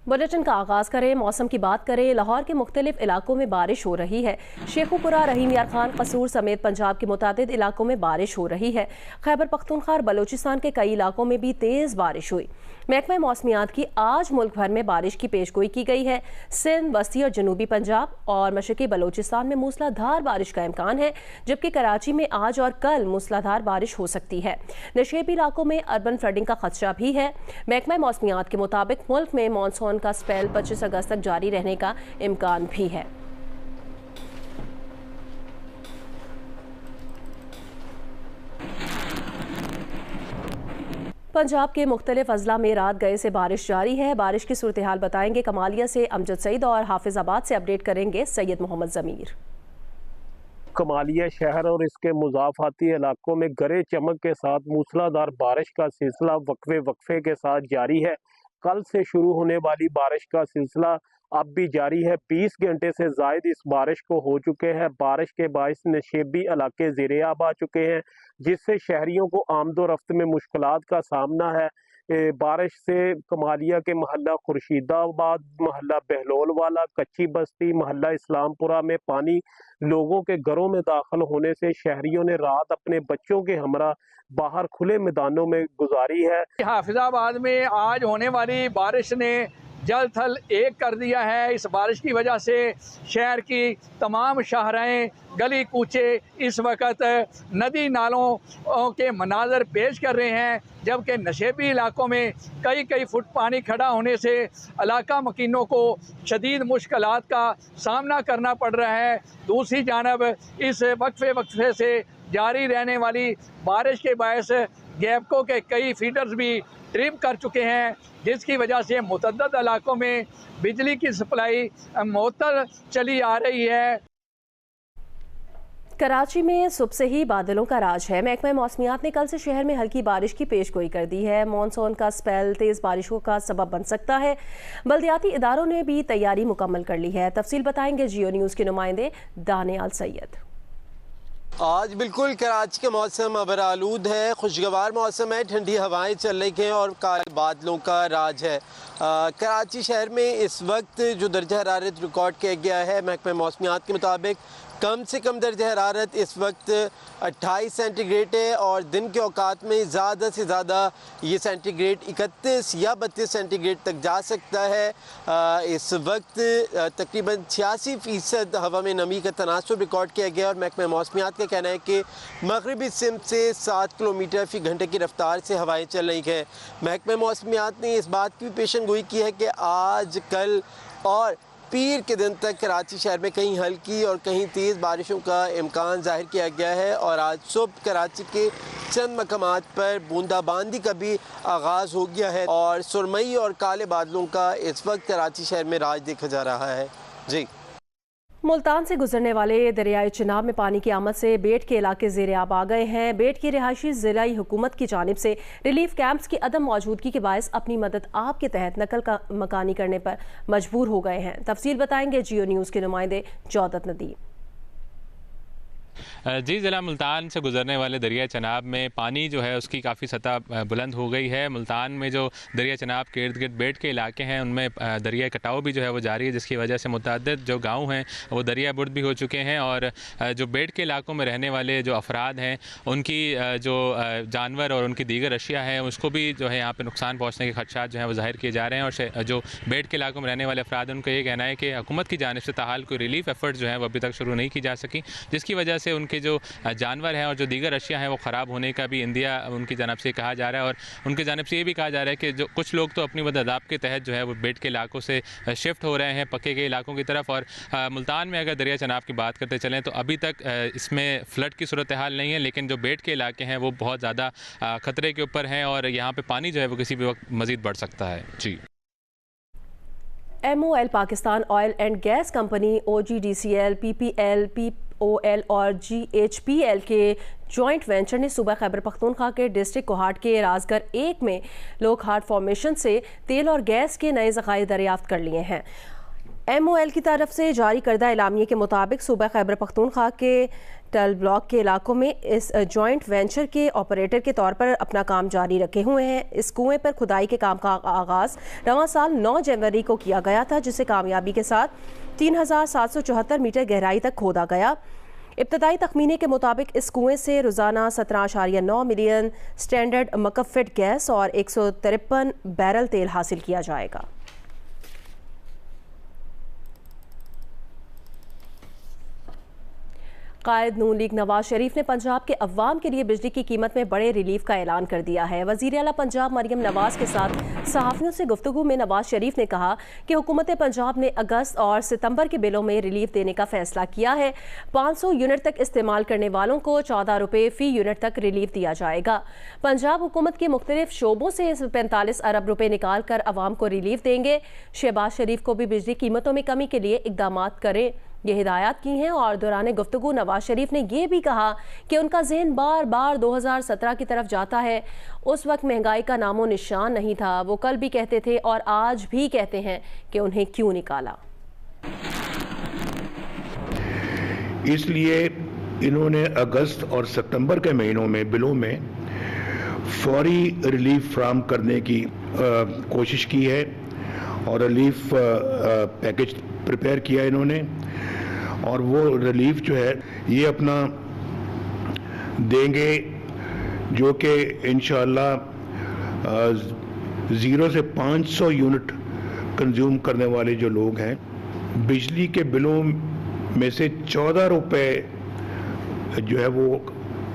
Bulletin का आगाज करें। मौसम की बात करें। लाहौर के मुख्तलिफ इलाकों में बारिश हो रही है। शेखुपुरा, रहीम यार खान, कसूर समेत पंजाब के मुतादिद इलाकों में बारिश हो रही है। खैबर पख्तूनख्वा और बलोचिस्तान के कई इलाकों में भी तेज बारिश हुई। महकमा मौसमियात की आज मुल्क भर में बारिश की पेशगोई की गई है। सिंध, वस्ती और जनूबी पंजाब और मशरकी बलोचिस्तान में मूसलाधार बारिश का इम्कान है, जबकि कराची में आज और कल मूसलाधार बारिश हो सकती है। नशेबी इलाकों में अर्बन फ्लडिंग का खदशा भी है। महकमा मौसमियात के मुताबिक मुल्क में मानसून का स्पेल 25 अगस्त तक जारी रहने का इम्कान भी है। पंजाब के मुख्तलिफ अजला में रात गए से बारिश जारी है। बारिश की सूरत हाल बताएंगे कमालिया से अमजद सईद और हाफिजाबाद से अपडेट करेंगे सैयद मोहम्मद जमीर। कमालिया शहर और इसके मुजाफाती इलाकों में गरे चमक के साथ मूसलाधार बारिश का सिलसिला वक्फे के साथ जारी है। कल से शुरू होने वाली बारिश का सिलसिला अब भी जारी है। 20 घंटे से जायद इस बारिश को हो चुके हैं। बारिश के बायस नशेबी इलाके ज़ेरे-आब आ चुके हैं, जिससे शहरियों को आमदोरफ्त में मुश्किलात का सामना है। बारिश से कमालिया के मोहल्ला खुर्शीदाबाद, मोहल्ला बहलोल वाला, कच्ची बस्ती, मोहल्ला इस्लामपुरा में पानी लोगों के घरों में दाखिल होने से शहरियों ने रात अपने बच्चों के हमरा बाहर खुले मैदानों में गुजारी है। हाफिजाबाद में आज होने वाली बारिश ने जल थल एक कर दिया है। इस बारिश की वजह से शहर की तमाम शाहराएं, गली कूचे इस वक्त नदी नालों के मनाजर पेश कर रहे हैं, जबकि नशेबी इलाकों में कई फुट पानी खड़ा होने से इलाका मकीनों को शदीद मुश्किलात का सामना करना पड़ रहा है। दूसरी जानब इस वक्फे से जारी रहने वाली बारिश के बायस गैपको के कई फीडर्स भी ट्रिप कर चुके हैं, जिसकी वजह से मुतअद्दिद इलाकों में बिजली की सप्लाई मुअत्तल चली आ रही है। कराची में सुबह से ही बादलों का राज है। महकमा मौसमियात ने कल से शहर में हल्की बारिश की पेशगोई कर दी है। मानसून का स्पेल तेज बारिशों का सबब बन सकता है। बल्दियाती इदारों ने भी तैयारी मुकम्मल कर ली है। तफसील बताएंगे जियो न्यूज़ के नुमाइंदे दानियाल सैयद। आज बिल्कुल कराची का मौसम अबर आलूद है, खुशगवार मौसम है, ठंडी हवाएं चल रही हैं और काले बादलों का राज है। कराची शहर में इस वक्त जो दर्जा हरारत रिकॉर्ड किया गया है, महकमा मौसमियात के मुताबिक कम से कम दर्जा हरारत इस वक्त 28 सेंटीग्रेड है और दिन के औकात में ज़्यादा से ज़्यादा ये सेंटीग्रेड 31 या 32 सेंटीग्रेड तक जा सकता है। इस वक्त तकरीबन 86% हवा में नमी का तनासुब रिकॉर्ड किया गया और महकमा मौसमियात का कहना है कि मगरबी सिमत से 7 किलोमीटर फ़ी घंटे की रफ्तार से हवाएँ चल रही हैं। महकमा मौसमियात ने इस बात की पेशन गोई की है कि आज, कल और पीर के दिन तक कराची शहर में कहीं हल्की और कहीं तेज़ बारिशों का इम्कान जाहिर किया गया है और आज सुबह कराची के चंद मकामात पर बूंदाबांदी का भी आगाज़ हो गया है और सुरमई और काले बादलों का इस वक्त कराची शहर में राज देखा जा रहा है। जी। मुल्तान से गुजरने वाले दरियाई चिनाब में पानी की आमद से बेट के इलाके ज़ेरे-आब आ गए हैं। बेट की रिहायशी ज़िलाई हुकूमत की जानिब से रिलीफ कैंप्स की अदम मौजूदगी के बायस अपनी मदद आप के तहत नकल का मकानी करने पर मजबूर हो गए हैं। तफसील बताएंगे जियो न्यूज़ के नुमाइंदे जौदत नदीम। जी, ज़िला मुल्तान से गुजरने वाले दरिया चनाब में पानी जो है उसकी काफ़ी सतह बुलंद हो गई है। मुल्तान में जो दरिया चनाब के इर्द गिर्द बेट के इलाके हैं उनमें दरिया कटाव भी जो है वो जारी है, जिसकी वजह से मुतअद्दिद जो गाँव हैं वो दरिया बुर्द भी हो चुके हैं और जो बेट के इलाकों में रहने वाले जो अफराद हैं उनकी जो जानवर और उनकी दीगर अशिया हैं उसको भी जो है यहाँ पर नुकसान पहुँचने के खदशात जो हैं वो ज़ाहिर किए जा रहे हैं। और जो बेट के इलाकों में रहने वाले अफराद हैं उनका ये कहना है कि हुकूमत की जानिब से ताहाल कोई रिलीफ एफर्ट जो है वो अभी तक शुरू नहीं की जा सकी, जिसकी वजह से उनके जो जानवर हैं और जो दीगर अशिया हैं वो ख़राब होने का भी इंदिया उनकी जानिब से कहा जा रहा है। और उनकी जानिब से ये भी कहा जा रहा है कि जो कुछ लोग तो अपनी मदद आप के तहत जो है वो बेट के इलाकों से शिफ्ट हो रहे हैं पक्के के इलाकों की तरफ। और मुल्तान में अगर दरिया चनाब की बात करते चलें तो अभी तक इसमें फ़्लड की सूरत हाल नहीं है, लेकिन जो बेट के इलाके हैं वो बहुत ज़्यादा ख़तरे के ऊपर हैं और यहाँ पर पानी जो है वो किसी भी वक्त मज़ीद बढ़ सकता है। जी। MOL Pakistan oil and gas company, OGDCL, PPL, POL और GHPL के जॉइंट वेंचर ने सुबह खैबर पख्तूनख्वा के डिस्ट्रिक्ट कोहाट के राजगर 1 में लोकहार्ट फॉर्मेशन से तेल और गैस के नए ज़खायर दरियाफ्त कर लिए हैं। MOL की तरफ से जारी करदा एलामिये के मुताबिक सूबा खैबर पख्तूनख्वा के टल ब्लॉक के इलाकों में इस जॉइंट वेंचर के ऑपरेटर के तौर पर अपना काम जारी रखे हुए हैं। इस कुएं पर खुदाई के काम का आगाज़ रवां साल 9 जनवरी को किया गया था, जिसे कामयाबी के साथ 3774 मीटर गहराई तक खोदा गया। इब्तदाई तखमीने के मुताबिक इस कुएं से रोज़ाना 17.9 मिलियन स्टैंडर्ड मकफ़िट गैस और 153 बैरल तेल हासिल किया जाएगा। कायद नून लीग नवाज शरीफ ने पंजाब के अवाम के लिए बिजली की कीमत में बड़े रिलीफ का ऐलान कर दिया है। वज़ीर आला पंजाब मरियम नवाज के साथ सहाफ़ियों से गुफ्तगू में नवाज शरीफ ने कहा कि हुकूमत पंजाब ने अगस्त और सितंबर के बिलों में रिलीफ देने का फैसला किया है। 500 यूनिट तक इस्तेमाल करने वालों को 14 रुपये फ़ी यूनिट तक रिलीफ दिया जाएगा। पंजाब हुकूमत के मुख्तलिफ शोबों से 45 अरब रुपये निकाल कर अवाम को रिलीफ देंगे। शहबाज शरीफ को भी बिजली कीमतों में कमी के लिए इक़दामात करें ये हिदायत की हैं। और दौरान गुफ्तगू नवाज शरीफ ने यह भी कहा कि उनका ज़हन बार बार 2017 की तरफ जाता है। उस वक्त महंगाई का नामो निशान नहीं था। वो कल भी कहते थे और आज भी कहते हैं कि उन्हें क्यों निकाला। इसलिए इन्होंने अगस्त और सितंबर के महीनों में बिलों में फौरी रिलीफ फ्राहम करने की कोशिश की है और रिलीफ पैकेज प्रिपेयर किया इन्होंने, और वो रिलीफ जो है ये अपना देंगे, जो कि इंशाअल्लाह 0 से 500 यूनिट कंज्यूम करने वाले जो लोग हैं, बिजली के बिलों में से 14 रुपए जो है वो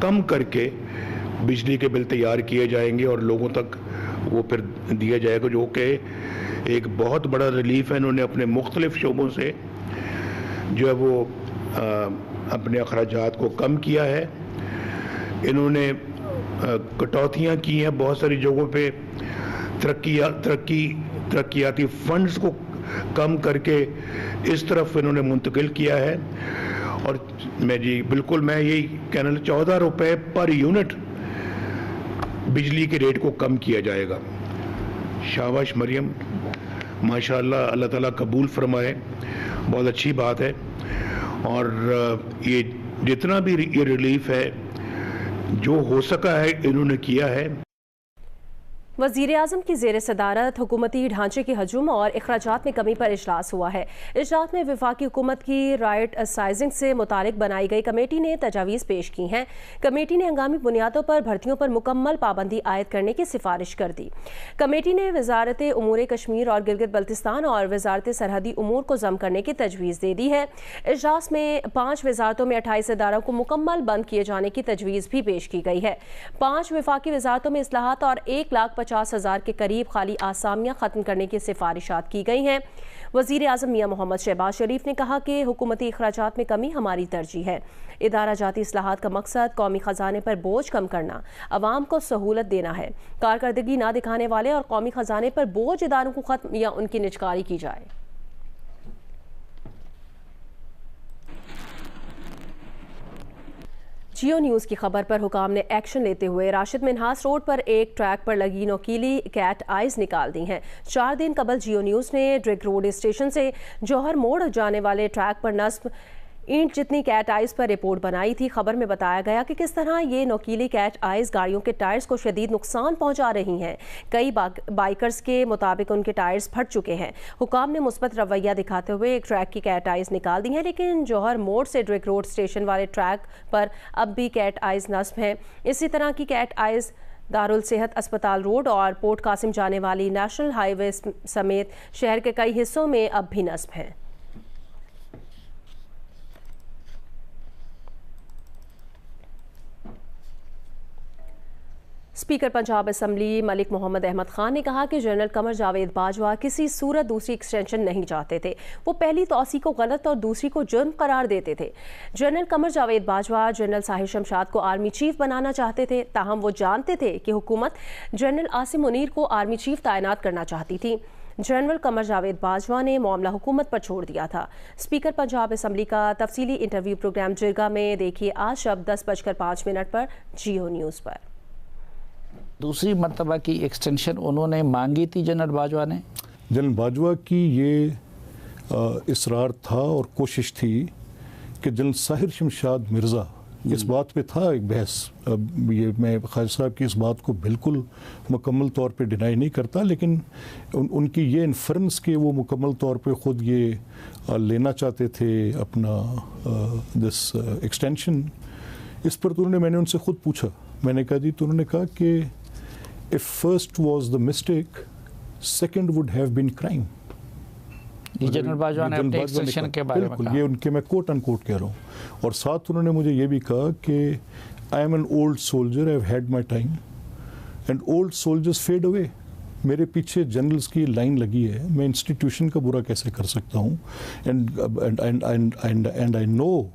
कम करके बिजली के बिल तैयार किए जाएंगे और लोगों तक वो फिर दिया जाएगा, जो कि एक बहुत बड़ा रिलीफ है। इन्होंने अपने मुख्तलिफ शोबों से जो है वो अपने अखराजात को कम किया है। इन्होंने कटौतियाँ की हैं बहुत सारी जगहों पे, तरक्याती फंड्स को कम करके इस तरफ इन्होंने मुंतकिल किया है। और मैं यही कहना 14 रुपए पर यूनिट बिजली के रेट को कम किया जाएगा। शाबाश मरियम, माशाअल्लाह, अल्लाह ताला कबूल फरमाए, बहुत अच्छी बात है। और ये जितना भी ये रिलीफ है जो हो सका है इन्होंने किया है। वज़ीर आज़म की ज़ेर सदारत हुकूमती ढांचे के हजूम और अखराजात में कमी पर इजलास हुआ है। इजलास में वफाकी हुकूमत की राइट साइजिंग से मुतालिक बनाई गई कमेटी ने तजावीज़ पेश की हैं। कमेटी ने हंगामी बुनियादों पर भर्तियों पर मुकम्मल पाबंदी आयद करने की सिफारिश कर दी। कमेटी ने वजारत उमूर कश्मीर और गिलगित बल्तिस्तान और वजारत सरहदी उमूर को जम करने की तजवीज़ दे दी है। इजलास में 5 वजारतों में 28 इदारों को मुकम्मल बंद किए जाने की तजवीज़ भी पेश की गई है। 5 वफाकी वजारतों में इस्लाहात और 1,50,000 के करीब खाली आसामियां खत्म करने की सिफारिशात की गई हैं। वज़ीर आज़म मियां मोहम्मद शहबाज शरीफ ने कहा कि हुकूमती अखराजात में कमी हमारी तरजीह है। इदारा जाती इस्लाहात का मकसद कौमी खजाने पर बोझ कम करना, अवाम को सहूलत देना है। कारकर्दगी ना दिखाने वाले और कौमी खजाने पर बोझ इदारों को खत्म या उनकी निजकारी की जाए। जियो न्यूज़ की खबर पर हुकाम ने एक्शन लेते हुए राशिद मिन्हास रोड पर एक ट्रैक पर लगी नोकीली कैट आइज निकाल दी हैं। 4 दिन कबल जियो न्यूज़ ने ड्रिग रोड स्टेशन से जौहर मोड़ जाने वाले ट्रैक पर नस्ब ईंट जितनी कैट आइज पर रिपोर्ट बनाई थी। खबर में बताया गया कि किस तरह ये नोकीली कैट आइज गाड़ियों के टायर्स को शदीद नुकसान पहुंचा रही हैं। कई बाइकर्स के मुताबिक उनके टायर्स फट चुके हैं। हुकाम ने मुस्बत रवैया दिखाते हुए एक ट्रैक की कैट आइज निकाल दी है, लेकिन जौहर मोड़ से ड्रिग रोड स्टेशन वाले ट्रैक पर अब भी कैट आइज नस्ब हैं। इसी तरह की कैट आइज दारुल सेहत अस्पताल रोड और पोर्ट कासिम जाने वाली नेशनल हाईवे समेत शहर के कई हिस्सों में अब भी नस्ब हैं। स्पीकर पंजाब असम्बली मलिक मोहम्मद अहमद खान ने कहा कि जनरल कमर जावेद बाजवा किसी सूरत दूसरी एक्सटेंशन नहीं चाहते थे। वो पहली तौसी को गलत और दूसरी को जुर्म करार देते थे। जनरल कमर जावेद बाजवा जनरल साहिर शमशाद को आर्मी चीफ बनाना चाहते थे, ताहम वो जानते थे कि हुकूमत जनरल आसिम मुनीर को आर्मी चीफ तैनात करना चाहती थी। जनरल कमर जावेद बाजवा ने मामला हुकूमत पर छोड़ दिया था। स्पीकर पंजाब असम्बली का तफसीली इंटरव्यू प्रोग्राम जिरगा में देखिए आज शब 10:05 पर जियो न्यूज़ पर। दूसरी मर्तबा की एक्सटेंशन उन्होंने मांगी थी जनरल बाजवा ने। जनरल बाजवा की ये इसरार था और कोशिश थी कि जनरल साहिर शमशाद मिर्ज़ा, इस बात पे था एक बहस, ये मैं ख्वाजा साहब की इस बात को बिल्कुल मुकम्मल तौर पे डिनाई नहीं करता, लेकिन उनकी ये इन्फ्रेंस के वो मुकम्मल तौर पे ख़ुद ये लेना चाहते थे अपना दिस एक्सटेंशन। इस पर तो मैंने उनसे ख़ुद पूछा, मैंने कहा जी, तो उन्होंने कहा कि if first was the mistake second would have been crime. ये जनरल बाजवा ने अपने एक्सटेंशन के बारे में कहा। ये उनके मैं कोट अनकोट कह रहा हूँ। और साथ उन्होंने मुझे ये भी कहा कि I am an old soldier, I have had my time and old soldiers fade away. मेरे पीछे जनरल्स की लाइन लगी है, मैं इंस्टीट्यूशन का बुरा कैसे कर सकता हूँ। एंड आई नो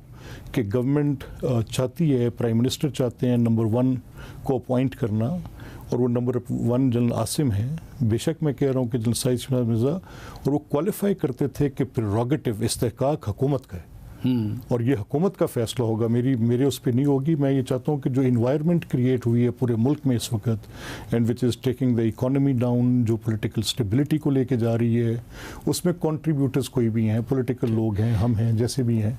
कि गवर्नमेंट चाहती है, प्राइम मिनिस्टर चाहते हैं नंबर 1 को अपॉइंट करना, और वो नंबर 1 जनरल आसिम है। बेशक मैं कह रहा हूँ कि जनरल साहिर शमशाद मिर्ज़ा, और वो क्वालिफाई करते थे कि प्रेरोगेटिव इस्तेहकाक हुकूमत का है और ये हुकूमत का फैसला होगा, मेरे उस पर नहीं होगी। मैं ये चाहता हूँ कि जो इन्वायरमेंट क्रिएट हुई है पूरे मुल्क में इस वक्त, and which is taking the economy down, जो पॉलिटिकल स्टेबिलिटी को लेके जा रही है, उसमें कंट्रीब्यूटर्स कोई भी हैं, पॉलिटिकल लोग हैं, हम हैं, जैसे भी हैं,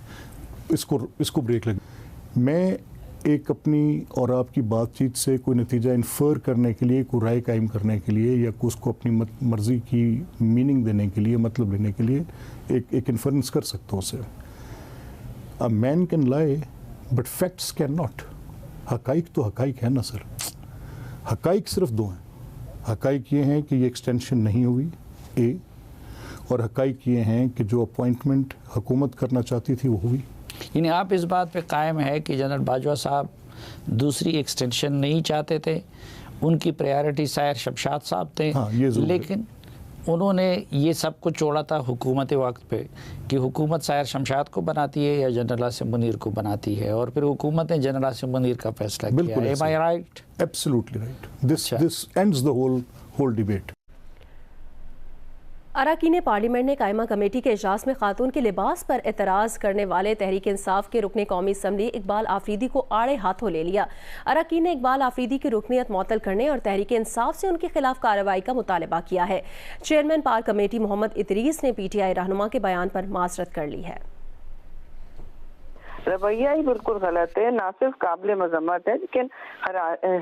इसको ब्रेक लगे। मैं एक अपनी और आपकी बातचीत से कोई नतीजा इन्फर करने के लिए, कोई राय कायम करने के लिए, या उसको अपनी मर्ज़ी की मीनिंग देने के लिए, मतलब लेने के लिए एक इन्फरेंस कर सकता हूँ उसे। A man can lie but facts can not. हकाइक तो हकाइक है ना सर, हकाइक सिर्फ 2 हैं। हकाइक ये हैं कि ये एक्सटेंशन नहीं हुई, ए, और हकाइक ये हैं कि जो अपॉइंटमेंट हुकूमत करना चाहती थी वो हुई। यानी आप इस बात पे कायम है कि जनरल बाजवा साहब दूसरी एक्सटेंशन नहीं चाहते थे, उनकी प्रायोरिटी साहिर शमशाद साहब थे। हाँ, लेकिन उन्होंने ये सब कुछ छोड़ा था हुकूमत वक्त पे कि हुकूमत साहिर शमशाद को बनाती है या जनरल आसिम मुनीर को बनाती है, और फिर हुकूमत ने जनरल आसिम मुनीर का फैसला किया। Am I right? Absolutely right. This ends the whole debate. अरकान पार्लियामेंट ने कायमा कमेटी के इजलास में खातून के लिबास पर एतराज़ करने वाले तहरीक इंसाफ के रुकने कौमी असम्बली इकबाल आफरीदी को आड़े हाथों ले लिया। अरकान ने इकबाल आफरीदी की रुकनियत मुअत्तल करने और तहरीक इंसाफ से उनके खिलाफ कार्रवाई का मुतालबा किया है। चेयरमैन पार कमेटी मोहम्मद इदरीस ने PTI रहनुमा के बयान पर माजरत कर ली है। रवैया ही बिल्कुल गलत है, ना सिर्फ काबिल मजम्मत है लेकिन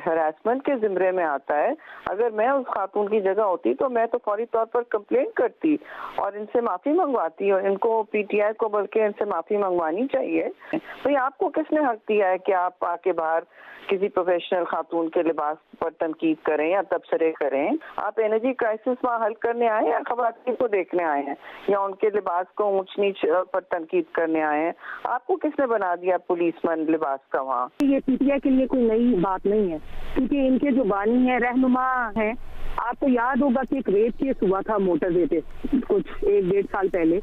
हरासमेंट के जिम्रे में आता है। अगर मैं उस खातून की जगह होती तो मैं तो फौरी तौर पर कंप्लेंट करती और इनसे माफ़ी मंगवाती, और इनको PTI को बल्कि इनसे माफ़ी मंगवानी चाहिए। भाई आपको किसने हक दिया है कि आप आके बाहर किसी प्रोफेशनल खातून के लिबास पर तनकीद करें या तबसरे करें? आप एनर्जी क्राइसिस वहाँ हल करने आए या खवातीन को देखने आए हैं, या उनके लिबास को ऊंच नीच पर तनकीद करने आए हैं? आपको किसने बना दिया पुलिसमैन लिबास का वहाँ? ये PTI के लिए कोई नई बात नहीं है, क्योंकि इनके जो बानी है, रहनुमा है। आपको याद होगा कि एक रेप केस हुआ था मोटरवे पे कुछ 1-1.5 साल पहले,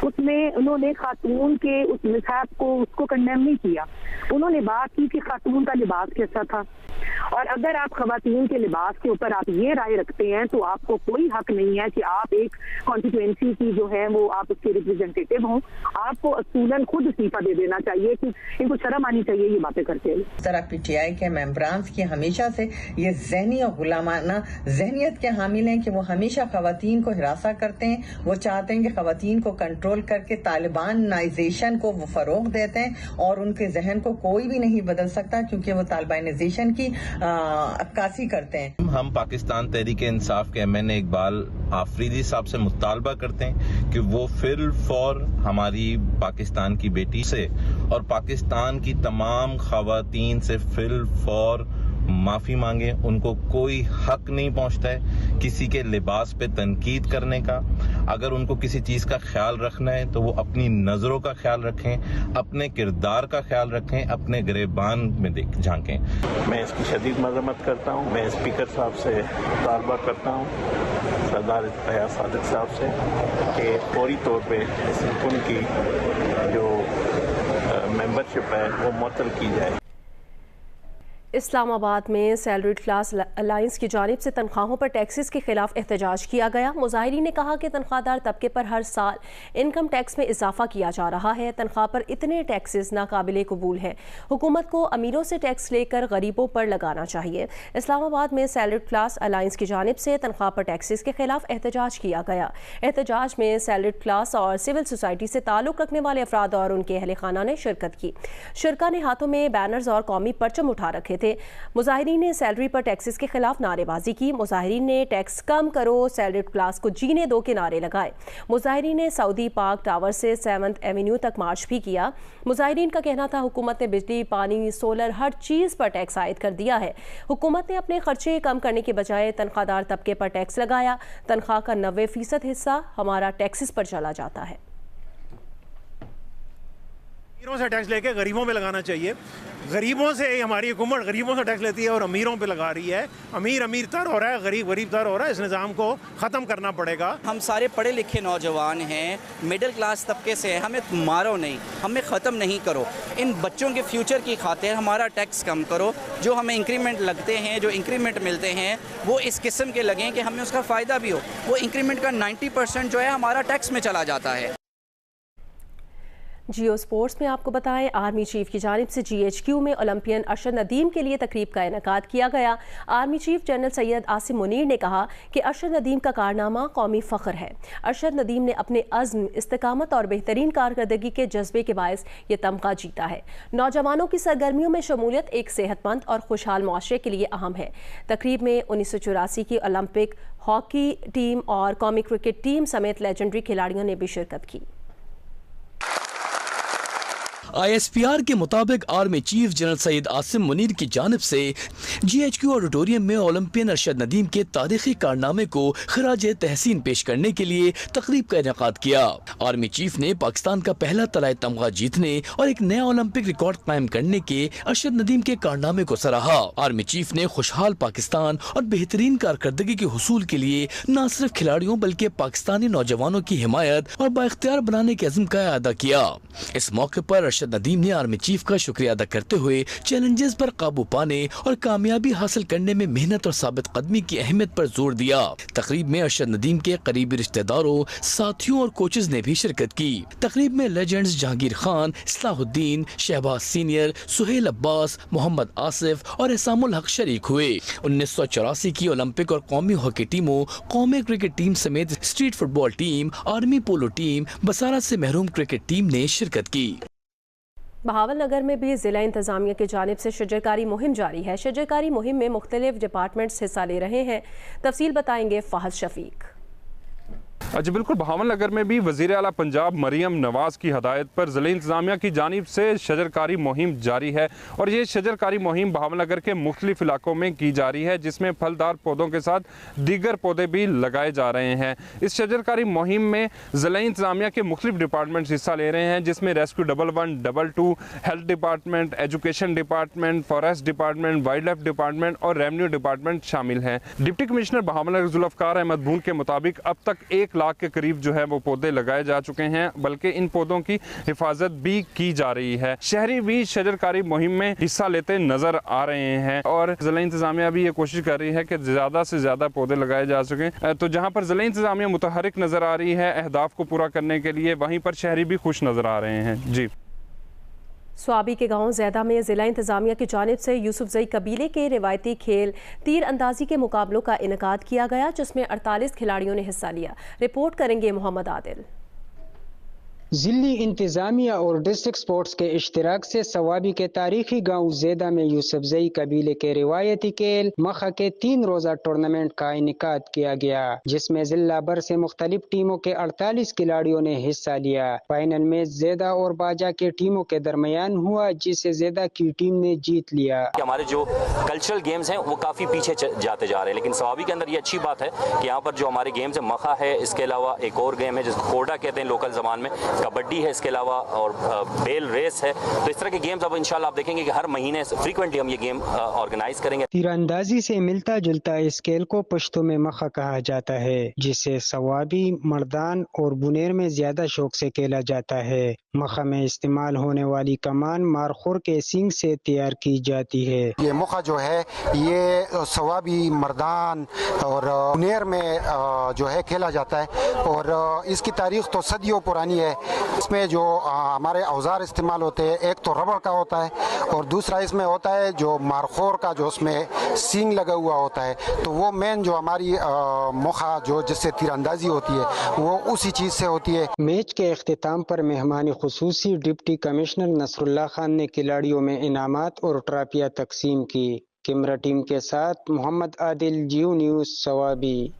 उसमें उन्होंने खातून के उस मिसहैप को उसको कंडेम नहीं किया। उन्होंने बात की कि खातून का लिबास कैसा था, और अगर आप खवातीन के लिबास के ऊपर आप ये राय रखते हैं तो आपको कोई हक नहीं है कि आप एक कॉन्स्टिट्यूएंसी की जो है वो आप उसके रिप्रेजेंटेटिव हों। आपको असूलन खुद इस्तीफा दे देना चाहिए, कि इनको शर्म आनी चाहिए ये बातें करते हैं। इस तरह PTI के मेंबरान की हमेशा से ये ज़हनी और गुलामाना ज़हनियत के हामिल हैं कि वो हमेशा खवातीन को हिरासा करते हैं। वो चाहते हैं कि खवातीन को कंट्रोल करके तालिबानाइजेशन को वो फरोग देते हैं, और उनके जहन को कोई भी नहीं बदल सकता क्योंकि वो तालिबानाइजेशन की अक्कासी करते हैं। हम पाकिस्तान तहरीक इंसाफ के MN इकबाल आफरीदी साहब से मुतालबा करते हैं कि वो फिल फॉर हमारी पाकिस्तान की बेटी से और पाकिस्तान की तमाम खवातीन से फिल फॉर माफ़ी मांगे। उनको कोई हक नहीं पहुंचता है किसी के लिबास पे तनकीद करने का। अगर उनको किसी चीज़ का ख्याल रखना है तो वो अपनी नज़रों का ख्याल रखें, अपने किरदार का ख्याल रखें, अपने गिरेबान में झांकें। मैं इसकी शदीद मज़म्मत करता हूँ। मैं स्पीकर साहब से मुतालबा करता हूँ, सरदार इत्तेहाद सादिक साहब से, कि फौरी तौर पे उनकी जो मेंबरशिप है वो मुअत्तल की जाए। इस्लामाबाद में सैलरीड क्लास अलायंस की जानिब से तनख्वाहों पर टैक्सेस के खिलाफ एहतजाज किया गया। मुजाहिरीन ने कहा कि तनख्वाहदार तबके पर हर साल इनकम टैक्स में इजाफा किया जा रहा है। तनख्वाह पर इतने टैक्सेस नाकाबिले कबूल है। हुकूमत को अमीरों से टैक्स लेकर गरीबों पर लगाना चाहिए। इस्लामाबाद में सैलरीड क्लास अलायंस की जानिब से तनख्वाह पर टैक्सेस के खिलाफ एहतजाज किया गया। एहतजाज में सैलरीड क्लास और सिविल सोसाइटी से ताल्लुक़ रखने वाले अफराद और उनके अहले खाना ने शिरकत की। शुरका ने हाथों में बैनर्स और कौमी परचम उठा रखे थे। मुजाहिरीन ने सैलरी पर टैक्सेस के खिलाफ नारेबाजी की। मुजाहिरीन ने टैक्स कम करो, सैलरीड क्लास को जीने दो के नारे लगाए। मुजाहिरीन ने सऊदी पार्क टावर से 7th एवेन्यू तक मार्च भी किया। मुजाहिरीन का कहना था हुकूमत ने बिजली, पानी, सोलर हर चीज़ पर टैक्स आयद कर दिया है। हुकूमत ने अपने खर्चे कम करने के बजाय तनख्वाहदार तबके पर टैक्स लगाया। तनख्वाह का 90% हिस्सा हमारा टैक्सेस पर चला जाता है। अमीरों से टैक्स लेके गरीबों पे लगाना चाहिए। गरीबों से हमारी हुकूमत गरीबों से टैक्स लेती है और अमीरों पे लगा रही है। अमीर अमीर तर हो रहा है, गरीब गरीब तर हो रहा है। इस निज़ाम को ख़त्म करना पड़ेगा। हम सारे पढ़े लिखे नौजवान हैं, मिडिल क्लास तबके से हैं। हमें मारो नहीं, हमें ख़त्म नहीं करो। इन बच्चों के फ्यूचर की खातिर हमारा टैक्स कम करो। जो हमें इंक्रीमेंट लगते हैं, जो इंक्रीमेंट मिलते हैं, वो इस किस्म के लगें कि हमें उसका फ़ायदा भी हो। वो इंक्रीमेंट का 90% जो है हमारा टैक्स में चला जाता है। जियो स्पोर्ट्स में आपको बताएं, आर्मी चीफ की जानिब से GHQ में ओलंपियन अरशद नदीम के लिए तकरीब का इनेकाद किया गया। Army chief general Syed Asim Munir ने कहा कि अरशद नदीम का कारनामा कौमी फ़ख्र है। अरशद नदीम ने अपने अज़्म, इस्तिकामत और बेहतरीन कारकर्दगी के जज्बे के बायस ये तमगा जीता है। नौजवानों की सरगर्मियों में शमूलियत एक सेहतमंद और खुशहाल मुआशरे के लिए अहम है। तकरीब में 1984 की ओलंपिक हॉकी टीम और कौमी क्रिकेट टीम समेत लेजेंडरी खिलाड़ियों ने भी शिरकत की। ISPR के मुताबिक army chief general Syed Asim Munir की जानिब से GHQ ऑडिटोरियम में ओलंपियन अरशद नदीम के तारीखी कारनामे को खराज तहसीन पेश करने के लिए तकरीब का इनेकाद किया। आर्मी चीफ ने पाकिस्तान का पहला तलाई तमगा जीतने और एक नया ओलंपिक रिकॉर्ड कायम करने के अरशद नदीम के कारनामे को सराहा। आर्मी चीफ ने खुशहाल पाकिस्तान और बेहतरीन कारकर्दगी के हुसूल के लिए न सिर्फ खिलाड़ियों बल्कि पाकिस्तानी नौजवानों की हिमायत और बाइख्तियार बनाने के अज़्म का अदा किया। इस मौके पर अरशद नदीम ने आर्मी चीफ का शुक्रिया अदा करते हुए चैलेंजेस पर काबू पाने और कामयाबी हासिल करने में मेहनत और साबित कदमी की अहमियत पर जोर दिया। तकरीब में अरशद नदीम के करीबी रिश्तेदारों, साथियों और कोचेज ने भी शिरकत की। तकरीब में लेजेंड्स जहांगीर खान, इस्लाहुद्दीन, शहबाज सीनियर, सुहेल अब्बास, मोहम्मद आसिफ और एहसामुल हक शरीक हुए। 1984 की ओलंपिक और कौमी हॉकी टीमों, कौमी क्रिकेट टीम समेत street football team, army polo team, बसारत से महरूम क्रिकेट टीम ने शिरकत की। बहावलनगर में भी ज़िला इंतज़ामिया की जानिब से शजरकारी मुहिम जारी है। शजरकारी मुहिम में मुख्तलिफ डिपार्टमेंट्स हिस्सा ले रहे हैं। तफसील बताएंगे फ़हद शफीक। जी बिल्कुल, बहावलनगर में भी वज़ीर आला पंजाब मरियम नवाज़ की हदायत पर ज़िला इंतज़ामिया की जानिब से शजरकारी मुहिम जारी है और ये शजरकारी मुहिम बहावलनगर के मुख्तलिफ इलाकों में की जा रही है, जिसमें फलदार पौधों के साथ दीगर पौधे भी लगाए जा रहे हैं। इस शजरकारी मुहिम में ज़िला इंतज़ामिया के मुख्तलिफ डिपार्टमेंट्स हिस्सा ले रहे हैं, जिसमें rescue 111, 22, health department, education department, forest department, wild life department और रेवेन्यू डिपार्टमेंट शामिल हैं। डिप्टी कमिश्नर बहावलनगर जुल्फ़कार अहमद भून के मुताबिक अब तक 1 लाख के करीब जो है वो पौधे लगाए जा चुके हैं, बल्कि इन पौधों की हिफाजत भी की जा रही है। शहरी भी शजरकारी मुहिम में हिस्सा लेते नजर आ रहे हैं और जिला इंतजामिया भी ये कोशिश कर रही है कि ज़्यादा से ज़्यादा पौधे लगाए जा सकें। तो जहाँ पर जिला इंतजामिया मुतहरिक नजर आ रही है अहदाफ को पूरा करने के लिए, वहीं पर शहरी भी खुश नजर आ रहे हैं। जी स्वाबी के गांव ज़ैदा में ज़िला इंतज़ामिया की जानिब से यूसुफजई कबीले के रिवायती खेल तीर अंदाजी के मुकाबलों का इनेकाद किया गया, जिसमें 48 खिलाड़ियों ने हिस्सा लिया। रिपोर्ट करेंगे मोहम्मद आदिल। जिली इंतजामिया और डिस्ट्रिक्ट स्पोर्ट्स के इश्तिराक से सवाबी के तारीखी गांव ज़ैदा में यूसुफजई कबीले के रिवायती खेल मखा के 3 रोज़ा टूर्नामेंट का इनेकाद किया गया, जिसमें जिला भर से मुख्तलिफ टीमों के 48 खिलाड़ियों ने हिस्सा लिया। फाइनल में ज़ैदा और बाजा के टीमों के दरमियान हुआ, जिसे ज़ैदा की टीम ने जीत लिया। हमारे जो कल्चरल गेम्स हैं वो काफ़ी पीछे जाते जा रहे हैं, लेकिन सवाबी के अंदर ये अच्छी बात है कि यहाँ पर जो हमारे गेम्स है, मखा है, इसके अलावा एक और गेम है जिसको कोडा कहते हैं लोकल जबान में, कबड्डी है इसके अलावा, और बेल रेस है। तो इस तरह के गेम्स अब इंशाल्लाह आप देखेंगे कि हर महीने फ्रीक्वेंटली हम ये गेम ऑर्गेनाइज करेंगे। तीरंदाजी से मिलता जुलता इस खेल को पश्तो में मखा कहा जाता है, जिसे सवाबी, मर्दान और बुनेर में ज्यादा शौक से खेला जाता है। मखा में इस्तेमाल होने वाली कमान मारखोर के सींग से तैयार की जाती है। ये मखा जो है ये सवाबी, मर्दान और बुनेर में जो है खेला जाता है, और इसकी तारीख तो सदियों पुरानी है। इसमें जो हमारे औजार इस्तेमाल होते हैं, एक तो रबड़ का होता है और दूसरा इसमें होता है जो मारखोर का, जो उसमें सींग लगा हुआ होता है। तो वो मेन जो हमारी मखा जो जिससे तीरंदाजी होती है वो उसी चीज से होती है। मैच के इख्तिताम पर मेहमानी खुसूसी डिप्टी कमिश्नर नसरुल्लाह खान ने खिलाड़ियों में इनामात और ट्रॉफियां तकसीम की। कैमरा टीम के साथ मोहम्मद आदिल, जियो न्यूज़, सवाबी।